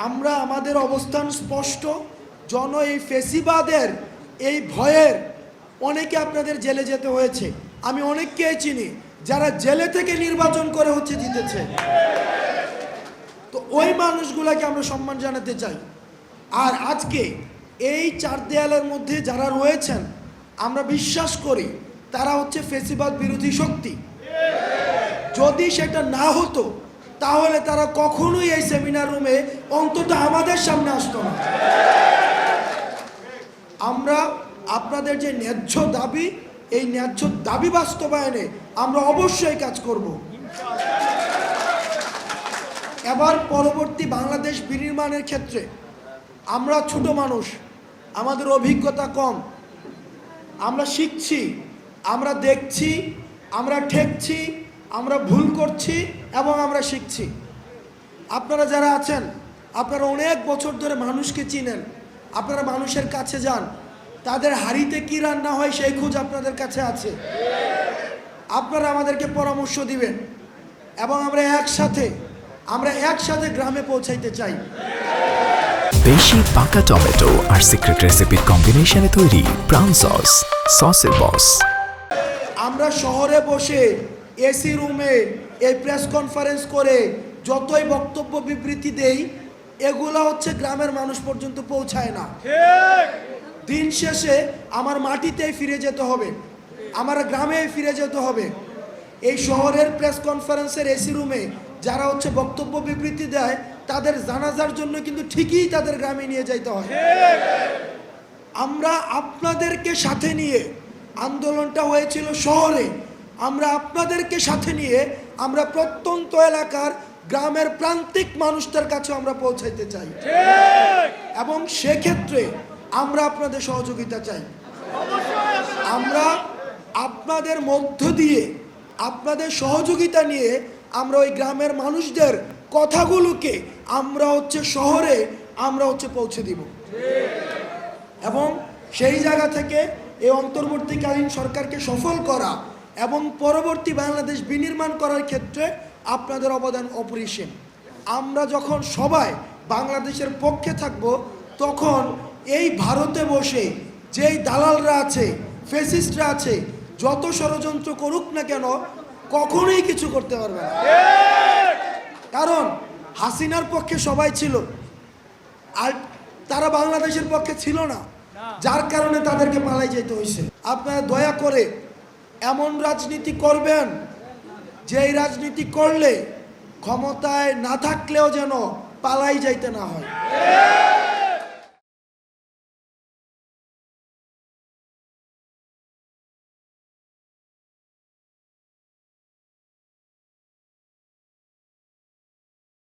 আমরা আমাদের অবস্থান স্পষ্ট। এই ফেসিবাদের এই ভয়ের অনেকে আপনাদের জেলে যেতে হয়েছে। আমি অনেককেই চিনি যারা জেলে থেকে নির্বাচন করে জিতেছে। তো ওই মানুষগুলোকে আমরা সম্মান জানাতে চাই। আর আজকে এই চার দেয়ালের মধ্যে যারা রয়েছেন, আমরা বিশ্বাস করি তারা ফেসিবাদ বিরোধী শক্তি। যদি সেটা না হতো তাহলে তারা কখনোই এই সেমিনার রুমে অন্তত আমাদের সামনে আসতো না। আমরা আপনাদের যে ন্যায্য দাবি, এই ন্যায্য দাবি বাস্তবায়নে আমরা অবশ্যই কাজ করব। এবার পরবর্তী বাংলাদেশ বিনির্মাণের ক্ষেত্রে আমরা ছোট মানুষ, আমাদের অভিজ্ঞতা কম। আমরা শিখছি, আমরা দেখছি, আমরা ঠেকছি, আমরা ভুল করছি এবং আমরা শিখছি। আপনারা যারা আছেন, আপনারা অনেক বছর ধরে মানুষকে চিনেন, আপনারা মানুষের কাছে যান, তাদের হাঁড়িতে কি রান্না হয় সেই খোঁজ আপনাদের কাছে আছে। আপনারা আমাদেরকে পরামর্শ দিবেন এবং আমরা একসাথে গ্রামে পৌঁছাইতে চাই। দেশি পাকা টমেটো আর সিক্রেট রেসিপির কম্বিনেশনে তৈরি প্রাউন সসের বস। আমরা শহরে বসে এসি রুমে এই প্রেস কনফারেন্স করে যতই বক্তব্য বিবৃতি দেই, এগুলো গ্রামের মানুষ পর্যন্ত পৌঁছায় না। দিন শেষে আমার মাটিতেই ফিরে যেতে হবে, আমার গ্রামে ফিরে যেতে হবে। এই শহরের প্রেস কনফারেন্সের এসি রুমে যারা বক্তব্য বিবৃতি দেয়, তাদের জানাজার জন্য কিন্তু ঠিকই তাদের গ্রামে নিয়ে যাইতে হয়। আমরা আপনাদেরকে সাথে নিয়ে, আন্দোলনটা হয়েছিল শহরে, আমরা আপনাদেরকে সাথে নিয়ে আমরা প্রত্যন্ত এলাকার গ্রামের প্রান্তিক মানুষদের কাছে আমরা পৌঁছাইতে চাই এবং সেক্ষেত্রে আমরা আপনাদের সহযোগিতা চাই। আমরা আপনাদের মধ্য দিয়ে, আপনাদের সহযোগিতা নিয়ে আমরা ওই গ্রামের মানুষদের কথাগুলোকে আমরা শহরে আমরা পৌঁছে দিব এবং সেই জায়গা থেকে এই অন্তর্বর্তীকালীন সরকারকে সফল করা এবং পরবর্তী বাংলাদেশ বিনির্মাণ করার ক্ষেত্রে আপনাদের অবদান অপরিসীম। আমরা যখন সবাই বাংলাদেশের পক্ষে থাকব, তখন এই ভারতে বসে যেই দালালরা আছে, ফ্যাসিস্টরা আছে, যত ষড়যন্ত্র করুক না কেন, কখনোই কিছু করতে পারবে না। কারণ হাসিনার পক্ষে সবাই ছিল আর তারা বাংলাদেশের পক্ষে ছিল না, যার কারণে তাদেরকে পালাই যেতে হয়েছে। আপনারা দয়া করে এমন রাজনীতি করবেন যেই রাজনীতি করলে ক্ষমতায় না থাকলেও যেন পালাই যাইতে না হয়।